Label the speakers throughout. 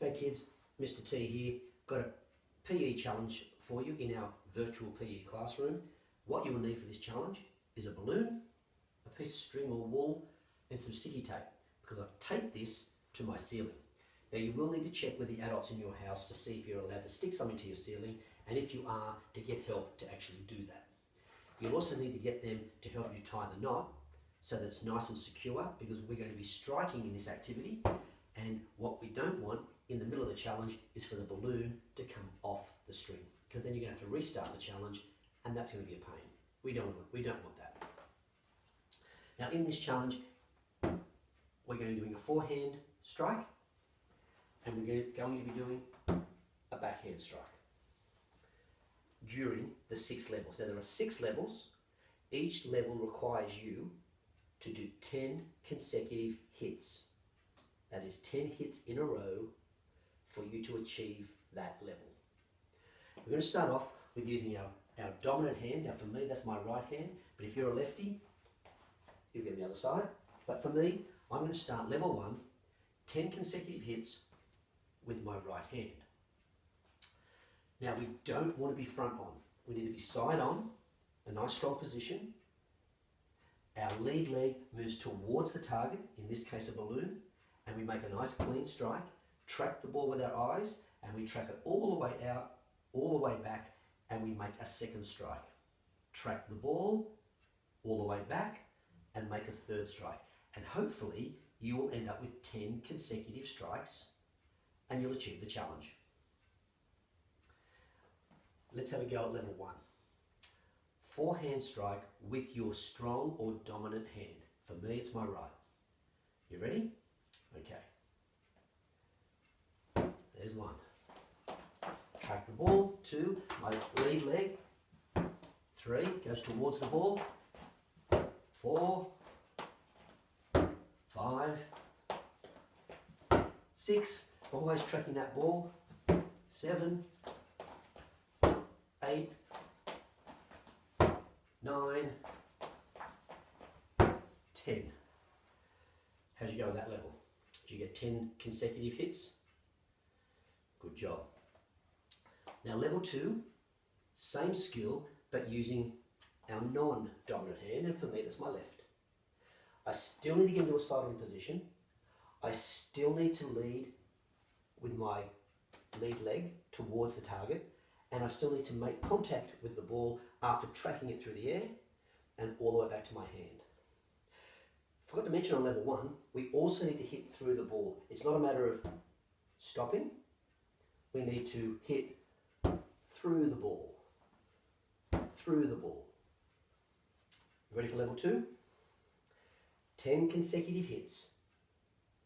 Speaker 1: Hey kids, Mr. T here. Got a PE challenge for you in our virtual PE classroom. What you will need for this challenge is a balloon, a piece of string or wool, and some sticky tape, because I've taped this to my ceiling. Now you will need to check with the adults in your house to see if you're allowed to stick something to your ceiling, and if you are, to get help to actually do that. You'll also need to get them to help you tie the knot so that it's nice and secure, because we're going to be striking in this activity, and what we don't want in the middle of the challenge is for the balloon to come off the string, because then you're going to have to restart the challenge, and that's going to be a pain. We don't want that. Now in this challenge, we're going to be doing a forehand strike, and we're going to be doing a backhand strike during the 6 levels. Now there are 6 levels. Each level requires you to do 10 consecutive hits. That is 10 hits in a row for you to achieve that level. We're going to start off with using our dominant hand. Now for me, that's my right hand, but if you're a lefty, you'll be on the other side. But for me, I'm going to start level 1, 10 consecutive hits with my right hand. Now we don't want to be front on. We need to be side on, a nice strong position. Our lead leg moves towards the target, in this case a balloon, and we make a nice clean strike, track the ball with our eyes, and we track it all the way out, all the way back, and we make a second strike. Track the ball all the way back and make a third strike. And hopefully you will end up with 10 consecutive strikes and you'll achieve the challenge. Let's have a go at level 1. Forehand strike with your strong or dominant hand. For me, it's my right. You ready? Okay. There's 1. Track the ball. 2, my lead leg. 3, goes towards the ball. 4, 5, 6, always tracking that ball. 7, 8, 9, 10. How'd you go with that level? Did you get 10 consecutive hits? Good job. Now level 2, same skill, but using our non-dominant hand, and for me that's my left. I still need to get into a side-on position. I still need to lead with my lead leg towards the target, and I still need to make contact with the ball after tracking it through the air and all the way back to my hand. Forgot to mention on level 1, we also need to hit through the ball. It's not a matter of stopping. We need to hit through the ball. Through the ball. Ready for level 2? 10 consecutive hits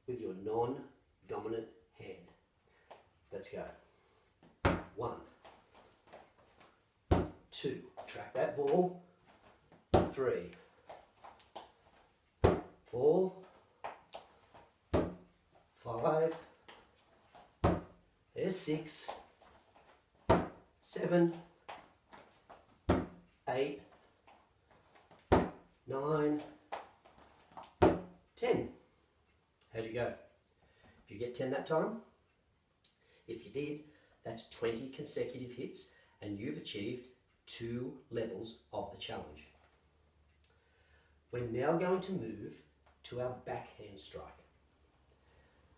Speaker 1: with your non-dominant hand. Let's go. 1, 2, track that ball. 3, 4, 5, there's 6, 7, 8, 9, 10. How'd you go? Did you get 10 that time? If you did, that's 20 consecutive hits and you've achieved 2 levels of the challenge. We're now going to move to our backhand strike.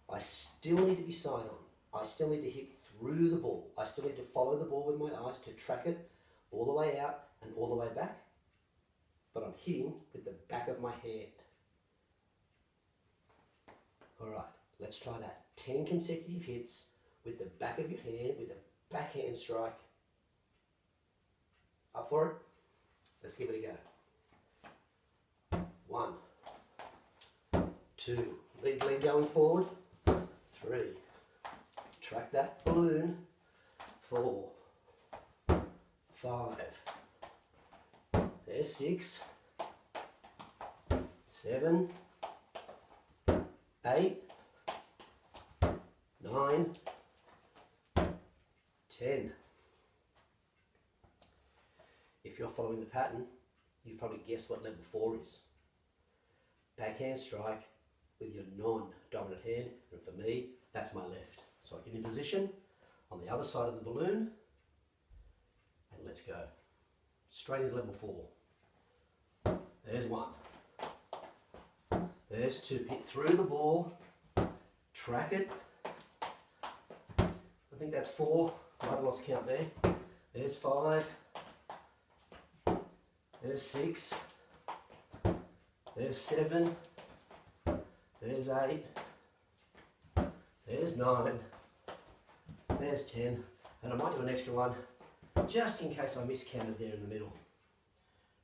Speaker 1: I still need to be side on. I still need to hit through the ball. I still need to follow the ball with my eyes to track it all the way out and all the way back. But I'm hitting with the back of my hand. All right, let's try that. 10 consecutive hits with the back of your hand, with a backhand strike. Up for it? Let's give it a go. 1, 2, lead leg going forward. 3, track that balloon. 4, 5, there's 6, 7, 8, 9, 10. If you're following the pattern, you've probably guessed what level 4 is. Backhand strike with your non-dominant hand, and for me, that's my left. So I get in position on the other side of the balloon, and let's go. Straight into level 4. There's 1. There's 2. Hit through the ball, track it. I think that's 4. Might have lost count there. There's 5. There's 6. There's 7. There's 8. There's 9. There's 10. And I might do an extra one just in case I miscounted there in the middle.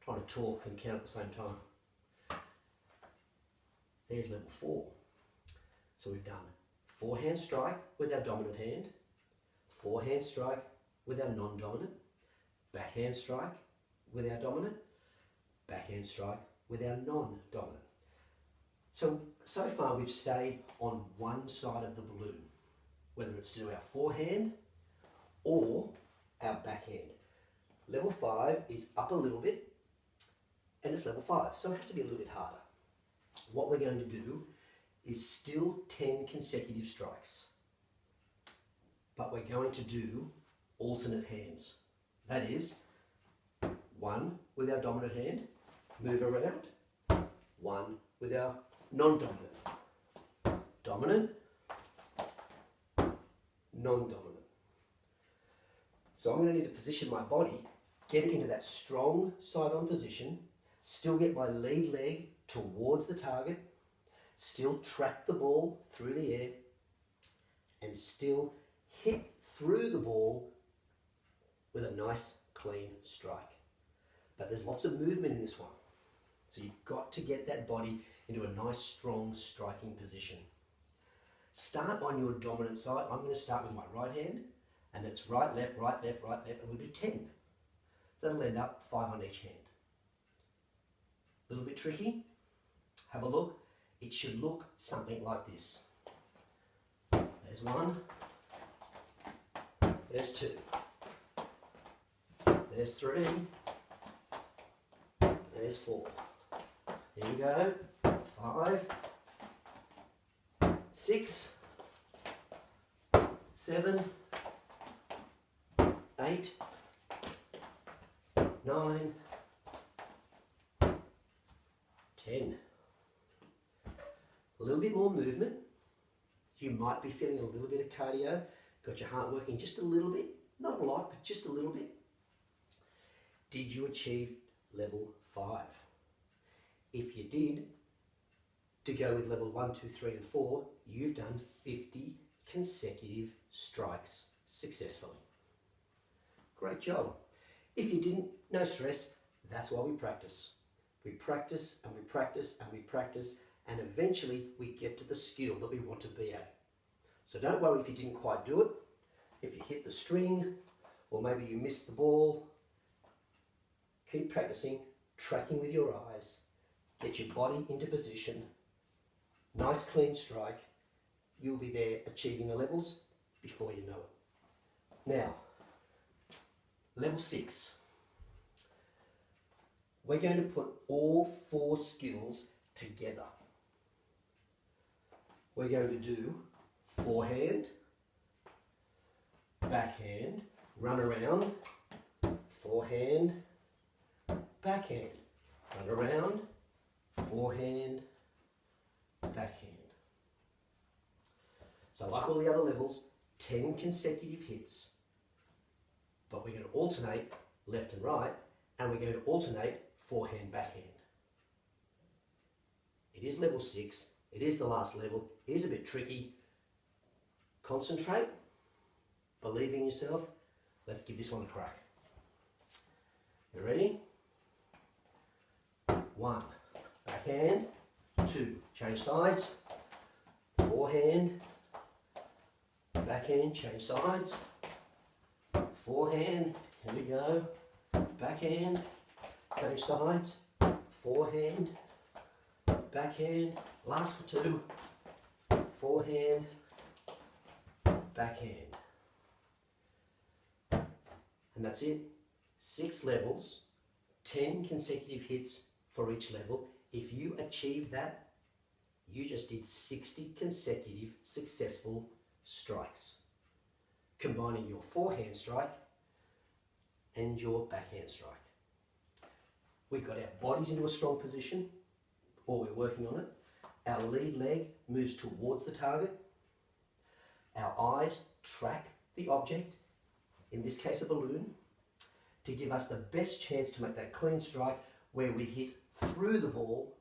Speaker 1: Trying to talk and count at the same time. There's level 4. So we've done forehand strike with our dominant hand, forehand strike with our non-dominant, backhand strike with our dominant, backhand strike with our non-dominant. So far we've stayed on one side of the balloon, whether it's to do our forehand or our backhand. Level 5 is up a little bit, and it's level 5, so it has to be a little bit harder. What we're going to do is still 10 consecutive strikes, but we're going to do alternate hands. That is, 1 with our dominant hand, move around, 1 with our non-dominant, dominant, non-dominant. So I'm going to need to position my body, get it into that strong side-on position, still get my lead leg towards the target, still track the ball through the air, and still hit through the ball with a nice clean strike. But there's lots of movement in this one. So you've got to get that body into a nice strong striking position. Start on your dominant side. I'm going to start with my right hand, and it's right, left, right, left, right, left, and we'll do 10. So that'll end up 5 on each hand. A little bit tricky. Have a look. It should look something like this. There's 1. There's 2. There's 3. There's 4. Here we go. 5. 6. 7. 8. 9. 10. A little bit more movement. You might be feeling a little bit of cardio. Got your heart working just a little bit. Not a lot, but just a little bit. Did you achieve level 5? If you did, to go with level 1, 2, 3 and 4, you've done 50 consecutive strikes successfully. Great job. If you didn't, no stress. That's why we practice. We practice and we practice and we practice, and eventually we get to the skill that we want to be at. So don't worry if you didn't quite do it. If you hit the string, or maybe you missed the ball, keep practicing, tracking with your eyes, get your body into position, nice clean strike. You'll be there achieving the levels before you know it. Now, level 6. We're going to put all 4 skills together. We're going to do forehand, backhand, run around, forehand, backhand, run around, forehand, backhand. So like all the other levels, 10 consecutive hits, but we're going to alternate left and right, and we're going to alternate forehand, backhand. It is level 6, it is the last level, it is a bit tricky. Concentrate, believe in yourself. Let's give this one a crack. You ready? 1, backhand, 2, change sides, forehand, backhand, change sides, forehand, here we go, backhand, change sides, forehand, backhand, last for 2, forehand, backhand. And that's it. 6 levels, 10 consecutive hits for each level. If you achieve that, you just did 60 consecutive successful strikes, combining your forehand strike and your backhand strike. We've got our bodies into a strong position, or we're working on it. Our lead leg moves towards the target. Our eyes track the object, in this case a balloon, to give us the best chance to make that clean strike where we hit through the ball,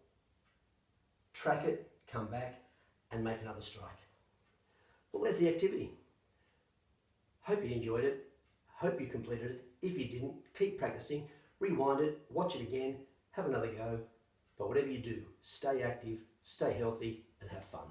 Speaker 1: track it, come back and make another strike. Well, there's the activity. Hope you enjoyed it. Hope you completed it. If you didn't, keep practicing, rewind it, watch it again, have another go. But whatever you do, stay active, stay healthy and have fun.